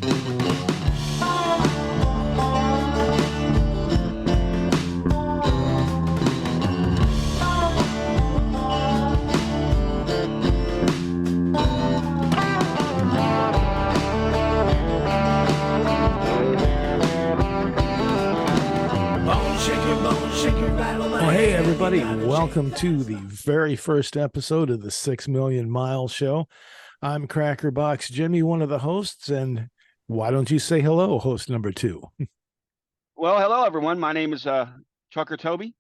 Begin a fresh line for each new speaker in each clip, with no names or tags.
Well, hey, everybody. Welcome to the very first episode of the 6 Million Mile Show. I'm CrackerBox Jimmy, one of the hosts, and why don't you say hello, host number 2?
Well, hello, everyone. My name is Trucker Toby,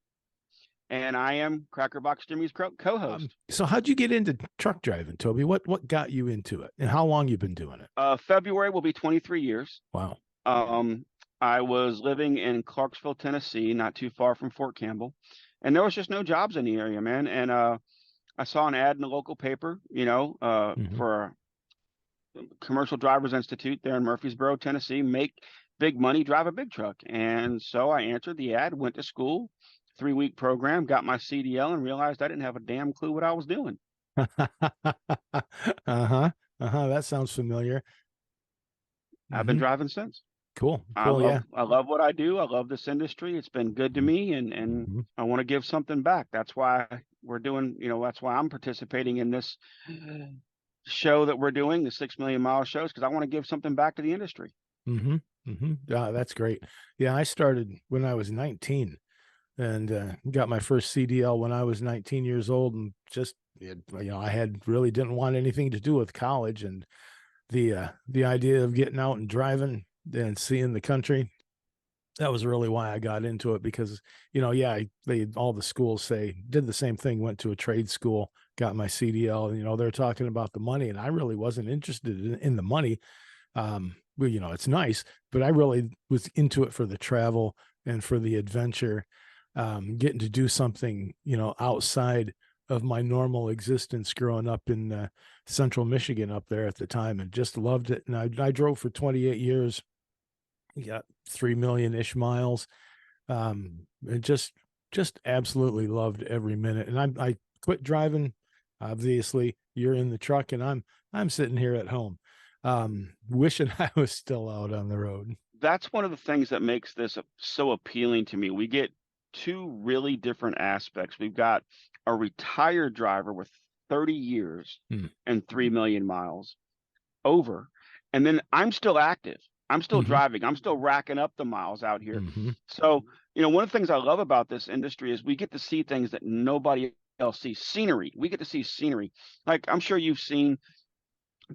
and I am CrackerBox Jimmy's co-host.
So how'd you get into truck driving, Toby? What got you into it, and how long you been doing it?
February will be 23 years.
Wow.
I was living in Clarksville, Tennessee, not too far from Fort Campbell, and there was just no jobs in the area, man. And I saw an ad in the local paper, for a Commercial Drivers Institute there in Murfreesboro, Tennessee, make big money, drive a big truck. And so I answered the ad, went to school, 3-week program, got my CDL, and realized I didn't have a damn clue what I was doing.
That sounds familiar.
I've been driving since.
Cool.
I
Yeah.
love what I do. I love this industry. It's been good to me, and I want to give something back. That's why we're doing, that's why I'm participating in this show that we're doing, the 6 Million Mile shows, because I want to give something back to the industry.
That's great. Yeah, I started when I was 19 and got my first CDL when I was 19 years old, and just, I really didn't want anything to do with college, and the idea of getting out and driving and seeing the country, that was really why I got into it, because all the schools did the same thing, went to a trade school, got my CDL, they're talking about the money, and I really wasn't interested in the money. It's nice, but I really was into it for the travel and for the adventure, getting to do something outside of my normal existence growing up in central Michigan up there at the time, and just loved it. And I drove for 28 years. Got 3 million-ish miles. And just absolutely loved every minute. And I quit driving. Obviously, you're in the truck, and I'm sitting here at home, wishing I was still out on the road.
That's one of the things that makes this so appealing to me. We get two really different aspects. We've got a retired driver with 30 years and 3 million miles over, and then I'm still active. I'm still driving. I'm still racking up the miles out here. So, one of the things I love about this industry is we get to see things that nobody else sees. Scenery. We get to see scenery. Like, I'm sure you've seen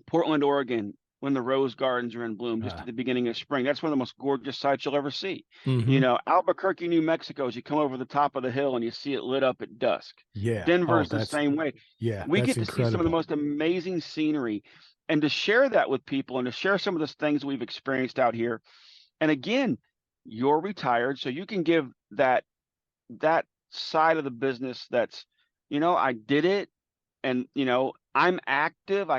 Portland, Oregon, when the rose gardens are in bloom just at the beginning of spring. That's one of the most gorgeous sights you'll ever see. Albuquerque, New Mexico, as you come over the top of the hill and you see it lit up at dusk.
Yeah.
Denver's the same way.
Yeah.
We get to
incredible.
see some of the most amazing scenery, and to share that with people and to share some of the things we've experienced out here. And again, you're retired, so you can give that side of the business that's, I did it, and, I'm active.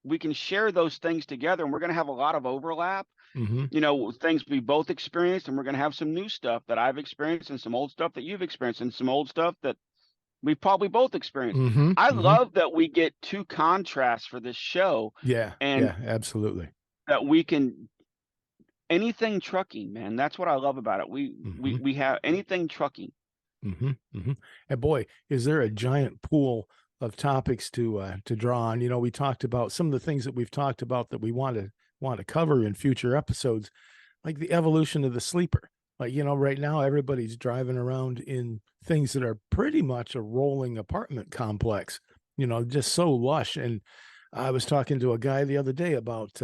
We can share those things together, and we're going to have a lot of overlap, things we both experienced, and we're going to have some new stuff that I've experienced and some old stuff that you've experienced and some old stuff that we've probably both experienced. I love that we get two contrasts for this show.
Yeah, absolutely.
That we can, anything trucking, man. That's what I love about it. We have anything trucking.
And boy, is there a giant pool of topics to draw on. We talked about some of the things that we've talked about that we want to cover in future episodes, like the evolution of the sleeper. Like, right now everybody's driving around in things that are pretty much a rolling apartment complex, just so lush. And I was talking to a guy the other day about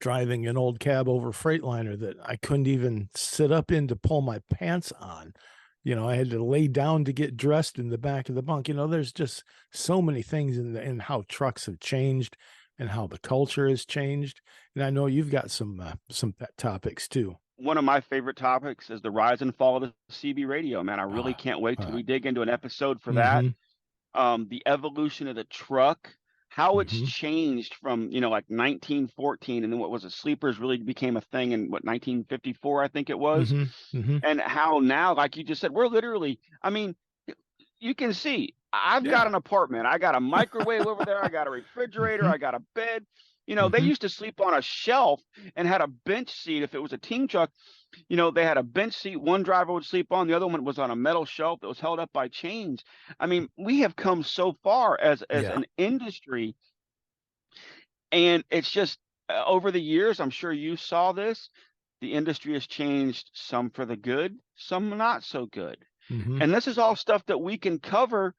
driving an old cab over Freightliner that I couldn't even sit up in to pull my pants on. I had to lay down to get dressed in the back of the bunk. There's just so many things in how trucks have changed and how the culture has changed. And I know you've got some pet topics too.
One of my favorite topics is the rise and fall of the CB radio, man. I really can't wait till we dig into an episode for that. The evolution of the truck, how it's changed from, like 1914, and then what was it? Sleepers really became a thing in 1954, I think it was. And how now, like you just said, we're literally, you can see, I've got an apartment. I got a microwave over there. I got a refrigerator. I got a bed. They
Mm-hmm.
used to sleep on a shelf and had a bench seat. If it was a team truck, they had a bench seat one driver would sleep on, the other one was on a metal shelf that was held up by chains. I mean, we have come so far as
Yeah.
an industry, and it's just over the years, I'm sure you saw this, the industry has changed, some for the good, some not so good.
Mm-hmm.
And this is all stuff that we can cover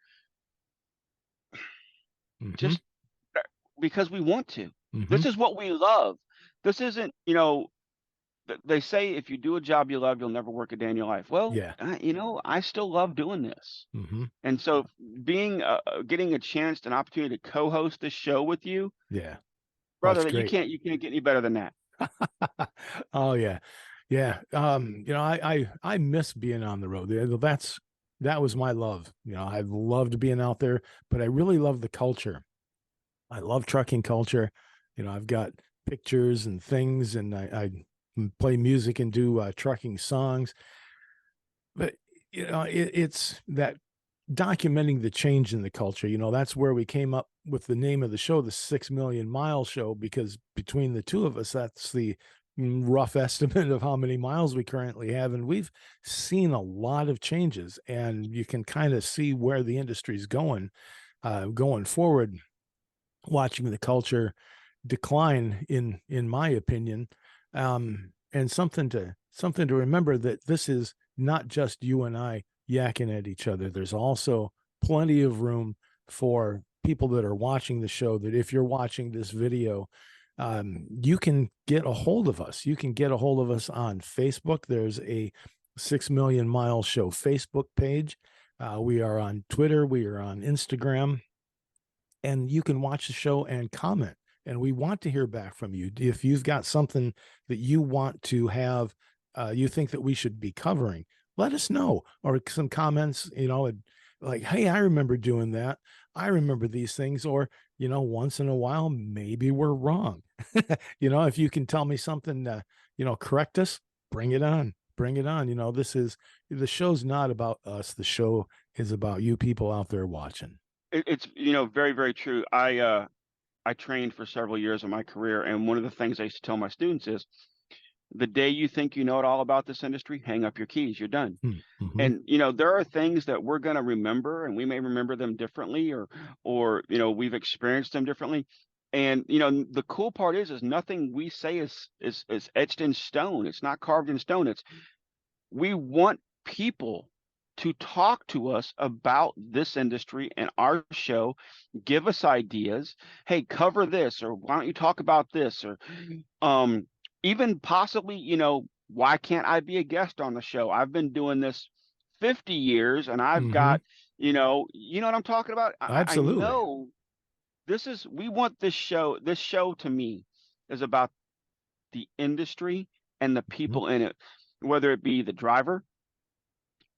Mm-hmm.
just because we want to.
Mm-hmm.
This is what we love. This isn't, they say if you do a job you love, you'll never work a day in your life. Well,
Yeah.
I still love doing this.
Mm-hmm.
And so getting a chance, an opportunity to co-host this show with you,
Yeah. Oh,
brother,
it's
that you
great.
can't get any better than that.
Oh yeah. Yeah. I miss being on the road. That was my love. I loved being out there, but I really love the culture. I love trucking culture. I've got pictures and things, and I play music and do trucking songs. But it's that documenting the change in the culture. That's where we came up with the name of the show, the 6 Million Mile Show, because between the two of us, that's the rough estimate of how many miles we currently have. And we've seen a lot of changes, and you can kind of see where the industry's going forward, watching the culture decline in my opinion. And something to remember, that this is not just you and I yakking at each other. There's also plenty of room for people that are watching the show, that if you're watching this video, you can get a hold of us. You can get a hold of us on Facebook. There's a 6 Million Mile Show Facebook page. We are on Twitter. We are on Instagram, and you can watch the show and comment. And we want to hear back from you. If you've got something that you want to have, you think that we should be covering, let us know. Or some comments, like, hey, I remember doing that. I remember these things. Or, once in a while, maybe we're wrong. If you can tell me something, correct us, bring it on. Bring it on. The show's not about us. The show is about you people out there watching.
It's very, very true. I trained for several years of my career, and one of the things I used to tell my students is, the day you think you know it all about this industry, hang up your keys, you're done.
Mm-hmm.
And there are things that we're going to remember, and we may remember them differently, or we've experienced them differently. And the cool part is nothing we say is etched in stone. It's not carved in stone. We want people to talk to us about this industry and our show, give us ideas. Hey, cover this, or why don't you talk about this, or even possibly, why can't I be a guest on the show? I've been doing this 50 years, and I've
Mm-hmm.
got, what I'm talking about. I
Absolutely.
know we want this show. This show to me is about the industry and the
Mhm.
people in it, whether it be the driver,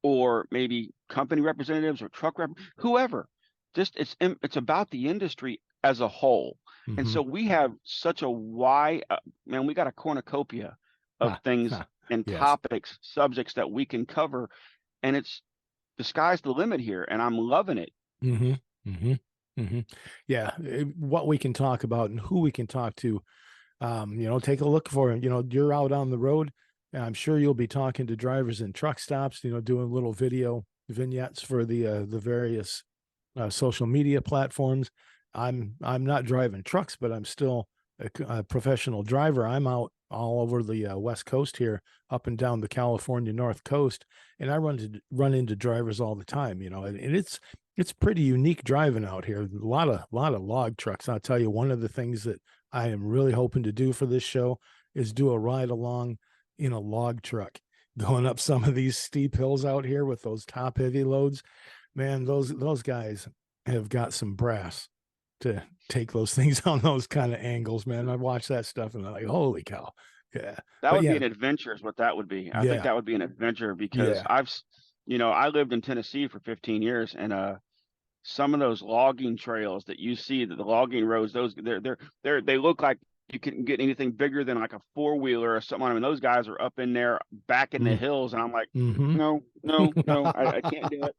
or maybe company representatives, or truck rep, whoever. Just it's about the industry as a whole. And
Mhm.
so we have such a wide, man, we got a cornucopia of
Ha,
things
ha.
and
Yes.
topics, subjects that we can cover, and it's the sky's the limit here, and I'm loving it.
Mhm. Mhm. Mhm. Yeah, what we can talk about and who we can talk to. Take a look for it. You're out on the road, and I'm sure you'll be talking to drivers in truck stops, doing little video vignettes for the various social media platforms. I'm not driving trucks, but I'm still a professional driver. I'm out all over the West Coast here, up and down the California North Coast, and I run into drivers all the time. And it's pretty unique driving out here. A lot of log trucks. I'll tell you, one of the things that I am really hoping to do for this show is do a ride along in a log truck, going up some of these steep hills out here with those top heavy loads. Man, those guys have got some brass to take those things on those kind of angles, man. I watch that stuff and I'm like, holy cow. Yeah.
That
But
would be
yeah,
an adventure, is what that would be. I think
yeah,
that would be an adventure, because
yeah.
I lived in Tennessee for 15 years, and some of those logging trails that you see, that the logging roads, those they look like you couldn't get anything bigger than like a four-wheeler or something. I mean, those guys are up in there back in the
Mm.
hills, and I'm like,
Mm-hmm.
no, no, no, I can't do it.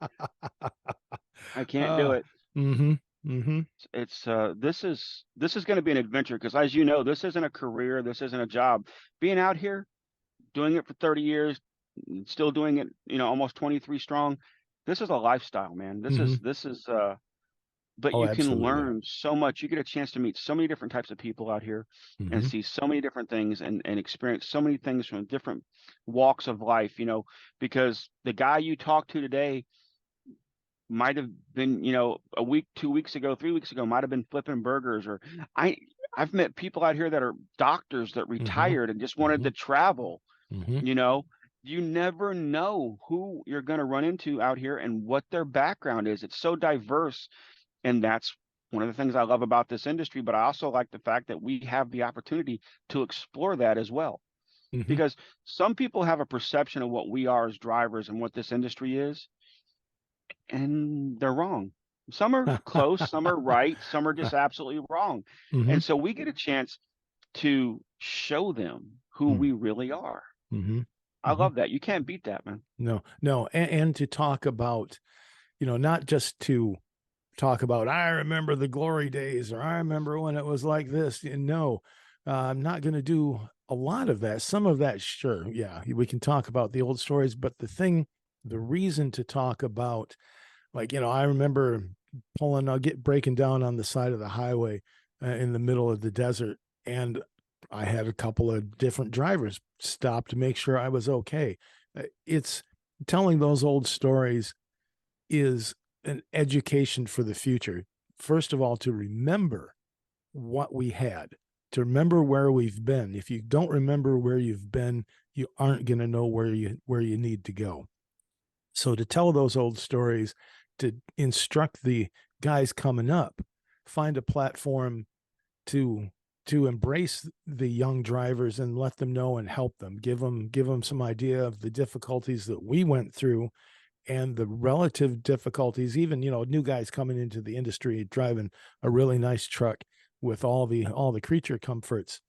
I can't do
uh,
it.
mm-hmm. Mm-hmm.
It's this is going to be an adventure because, as you know, this isn't a career, this isn't a job. Being out here, doing it for 30 years, still doing it, almost 23 strong. This is a lifestyle, man.
Mm-hmm.
This is but
Oh,
you can
absolutely.
learn so much. You get a chance to meet so many different types of people out here and
Mm-hmm.
see so many different things and experience so many things from different walks of life, because the guy you talked to today might have been, a week, 2 weeks ago, 3 weeks ago, might have been flipping burgers. Or I I've met people out here that are doctors that
Mm-hmm.
retired and just wanted
Mm-hmm.
to travel,
Mm-hmm.
you know. You never know who you're going to run into out here and what their background is. It's so diverse, and that's one of the things I love about this industry, but I also like the fact that we have the opportunity to explore that as well.
Mm-hmm.
Because some people have a perception of what we are as drivers and what this industry is, and they're wrong. Some are close, some are right, some are just absolutely wrong.
Mm-hmm.
And so we get a chance to show them who we really are.
Mm-hmm.
I
Mm-hmm.
love that. You can't beat that, man.
No, no, and to talk about, not just to talk about, I remember the glory days, or I remember when it was like this. No, I'm not going to do a lot of that. Some of that, sure, yeah, we can talk about the old stories, but the reason to talk about, like, I remember breaking down on the side of the highway in the middle of the desert, and I had a couple of different drivers stop to make sure I was okay. It's telling those old stories is an education for the future. First of all, to remember what we had, to remember where we've been. If you don't remember where you've been, you aren't going to know where you need to go. So to tell those old stories, to instruct the guys coming up, find a platform to embrace the young drivers and let them know and help them, give them some idea of the difficulties that we went through and the relative difficulties, even new guys coming into the industry driving a really nice truck with all the creature comforts,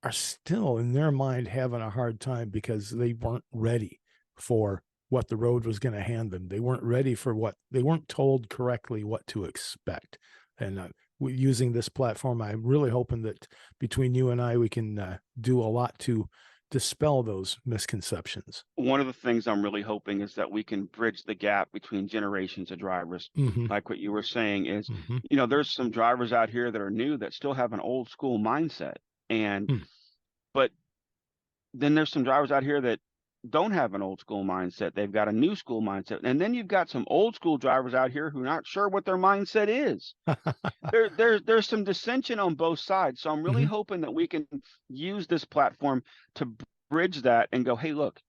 are still in their mind having a hard time because they weren't ready for what the road was going to hand them. They weren't ready for they weren't told correctly what to expect. And using this platform, I'm really hoping that between you and I, we can do a lot to dispel those misconceptions.
One of the things I'm really hoping is that we can bridge the gap between generations of drivers.
Mm-hmm.
Like what you were saying is,
Mm-hmm.
there's some drivers out here that are new that still have an old school mindset. And,
Mm.
but then there's some drivers out here that don't have an old school mindset. They've got a new school mindset. And then you've got some old school drivers out here who are not sure what their mindset is. There's some dissension on both sides. So I'm really
Mm-hmm.
hoping that we can use this platform to bridge that and go, hey, look,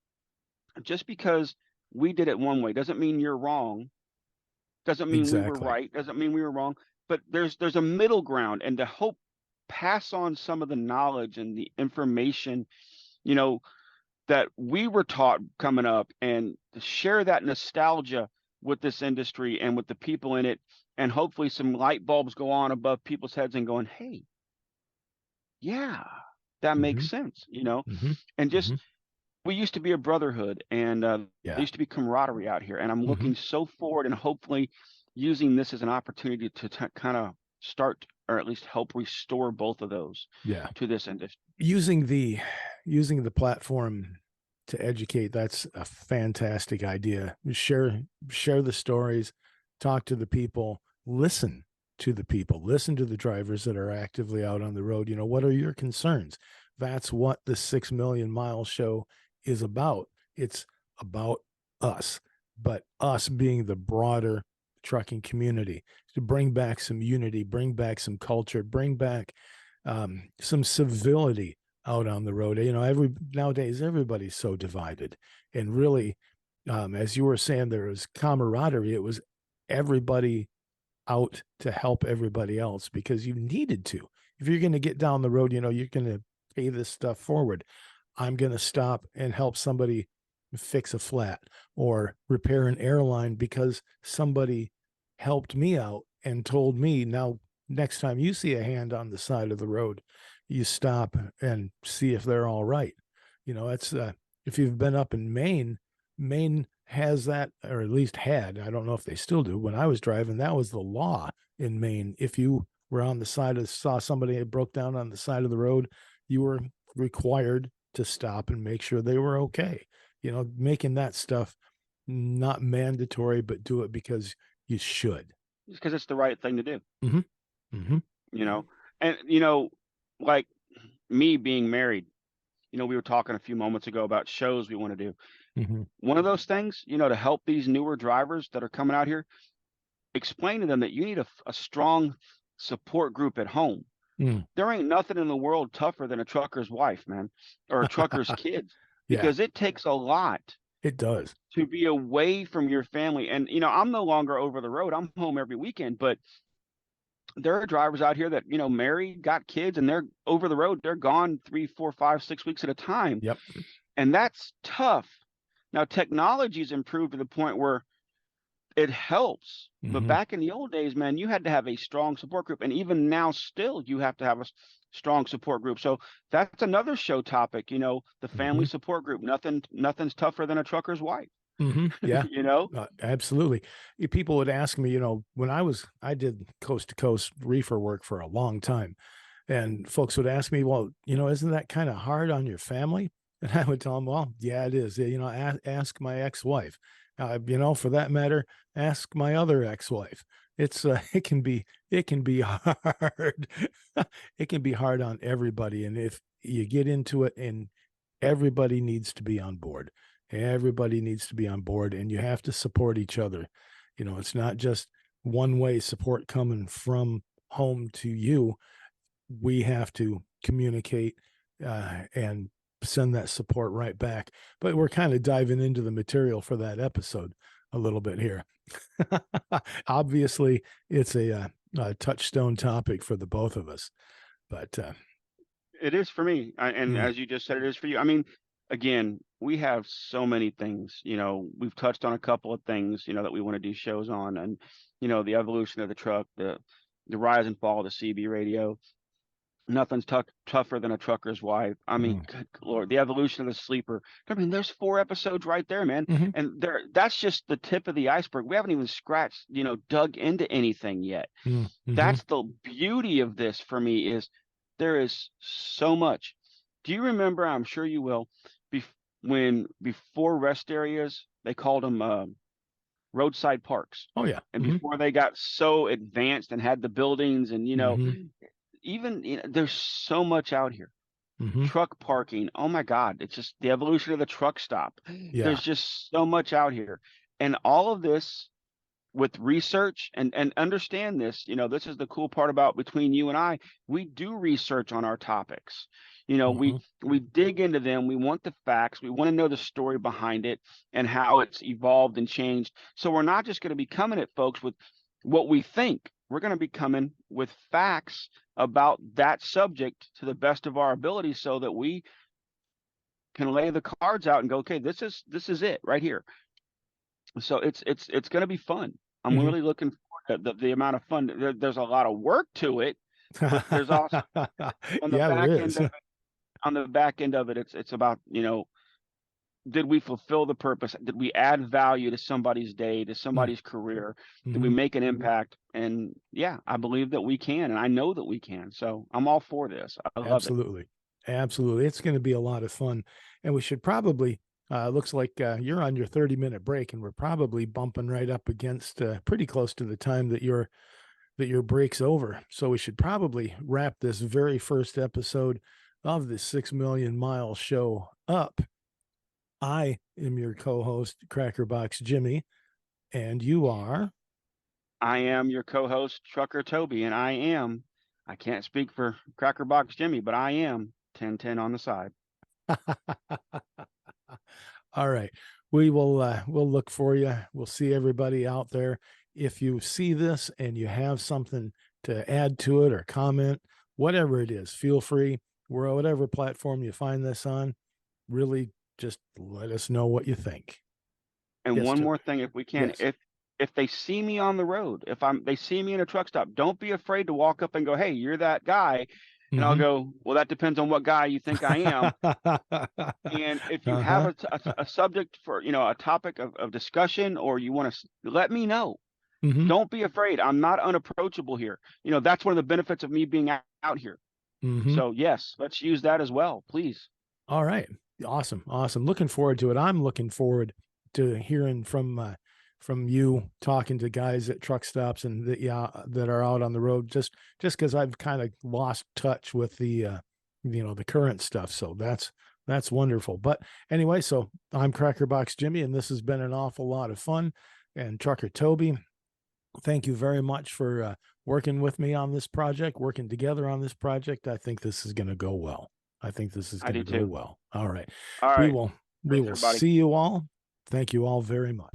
just because we did it one way doesn't mean you're wrong. Doesn't mean we were
Exactly.
right. Doesn't mean we were wrong. But there's a middle ground, and to hope pass on some of the knowledge and the information, you know, that we were taught coming up, and to share that nostalgia with this industry and with the people in it, and hopefully some light bulbs go on above people's heads and going, hey, yeah, that
Mm-hmm.
makes sense,
Mm-hmm.
and
Mm-hmm.
just we used to be a brotherhood, and there
Yeah.
used to be camaraderie out here, and I'm
Mm-hmm.
looking so forward and hopefully using this as an opportunity to kind of start, or at least help restore both of those
Yeah.
to this industry.
using the using the platform to educate, that's a fantastic idea. Share the stories, talk to the people, listen to the drivers that are actively out on the road. What are your concerns? That's what the 6 million mile show is about. It's about us, but us being the broader trucking community, to bring back some unity, bring back some culture, bring back some civility out on the road. Nowadays everybody's so divided, and really, as you were saying, there was camaraderie. It was everybody out to help everybody else because you needed to. If you're going to get down the road, you're going to pay this stuff forward. I'm going to stop and help somebody fix a flat or repair an airline because somebody helped me out and told me. Now, next time you see a hand on the side of the road, you stop and see if they're all right. That's if you've been up in Maine has that, or at least had, I don't know if they still do. When I was driving, that was the law in Maine. If you were on the side of, saw somebody that broke down on the side of the road, you were required to stop and make sure they were okay. You know, making that stuff not mandatory, but do it because you should.
Just because it's the right thing to do,
Mm-hmm. Mm-hmm.
you know? And, like me being married, we were talking a few moments ago about shows we want to do.
Mm-hmm.
One of those things, to help these newer drivers that are coming out here, explain to them that you need a strong support group at home.
Mm.
There ain't nothing in the world tougher than a trucker's wife, man, or a trucker's kids,
Yeah,
because it takes a lot
it does.
to be away from your family. And, I'm no longer over the road. I'm home every weekend, but there are drivers out here that, married, got kids, and they're over the road. They're gone 3, 4, 5, 6 weeks at a time.
Yep.
And that's tough. Now, technology's improved to the point where it helps. But
Mm-hmm.
back in the old days, man, you had to have a strong support group. And even now, still, you have to have a strong support group. So that's another show topic, the family
Mm-hmm.
support group. Nothing's tougher than a trucker's wife,
Mm-hmm. Yeah.
you know?
Absolutely. People would ask me, when I did coast to coast reefer work for a long time, and folks would ask me, well, isn't that kind of hard on your family? And I would tell them, well, yeah, it is. Ask my ex-wife. For that matter, ask my other ex-wife. It's it can be hard. It can be hard on everybody. And if you get into it, and everybody needs to be on board. Everybody needs to be on board, and you have to support each other. It's not just one way support coming from home to you. We have to communicate and send that support right back. But we're kind of diving into the material for that episode a little bit here. Obviously, it's a touchstone topic for the both of us. But
It is for me. And
mm,
as you just said, it is for you. I mean, again, we have so many things, we've touched on a couple of things, that we want to do shows on, and, the evolution of the truck, the rise and fall of the CB radio. Nothing's tougher than a trucker's wife. I mean,
mm,
good Lord, the evolution of the sleeper. I mean, there's 4 episodes right there, man.
mhm,
And that's just the tip of the iceberg. We haven't even scratched, dug into anything yet.
mm, mhm.
That's the beauty of this for me, is there is so much. Do you remember, I'm sure you will, when before rest areas, they called them roadside parks.
Oh yeah.
And
Mhm,
before they got so advanced and had the buildings and,
mhm,
even, there's so much out here.
mhm.
Truck parking. Oh my God. It's just the evolution of the truck stop.
Yeah.
There's just so much out here. And all of this with research, and understand this, this is the cool part about between you and I, we do research on our topics. We
Mhm,
we dig into them. We want the facts. We want to know the story behind it and how it's evolved and changed. So we're not just going to be coming at folks with what we think. We're going to be coming with facts about that subject to the best of our ability, so that we can lay the cards out and go, okay, this is it right here. So it's going to be fun. I'm
mhm.
really looking forward to the amount of fun. There's a lot of work to it, but there's also on the
Yeah, there
back end
is.
of it. On the back end of it, it's about, did we fulfill the purpose? Did we add value to somebody's day, to
Mm,
somebody's career? Did we
mhm.
make an impact? And yeah, I believe that we can, and I know that we can. So I'm all for this. I love it.
Absolutely. Absolutely. It's going to be a lot of fun. And we should probably, looks like you're on your 30-minute break, and we're probably bumping right up against pretty close to the time that your break's over. So we should probably wrap this very first episode of the 6 Million Mile Show up. I am your co-host, CrackerBox Jimmy, and you are.
I am your co-host, Trucker Toby, and I can't speak for CrackerBox Jimmy, but I am 1010 on the side.
All right. We'll look for you. We'll see everybody out there. If you see this and you have something to add to it or comment, whatever it is, feel free. We're whatever platform you find this on. Really just let us know what you think.
And
Yes,
one
Toby.
more thing, if we can,
Yes.
if they see me on the road, if they see me in a truck stop, don't be afraid to walk up and go, "Hey, you're that guy." And I'll
Mhm.
go, well, that depends on what guy you think I am. And if you have
Uh-huh.
a subject for, a topic of discussion, or you want to let me know.
Mhm.
Don't be afraid. I'm not unapproachable here. That's one of the benefits of me being out here.
Mhm.
So yes, let's use that as well, please.
All right. Awesome. Awesome. Looking forward to it. I'm looking forward to hearing from you talking to guys at truck stops and that are out on the road just because I've kind of lost touch with the current stuff. So that's wonderful. But anyway, so I'm CrackerBox Jimmy, and this has been an awful lot of fun. And Trucker Toby, thank you very much for working with me on this project, working together on this project. I think this is going to go well. I think this is
I
going
do
to go
too.
well. All right.
All
We
right.
will we
Thanks,
will
everybody.
see you all. Thank you all very much.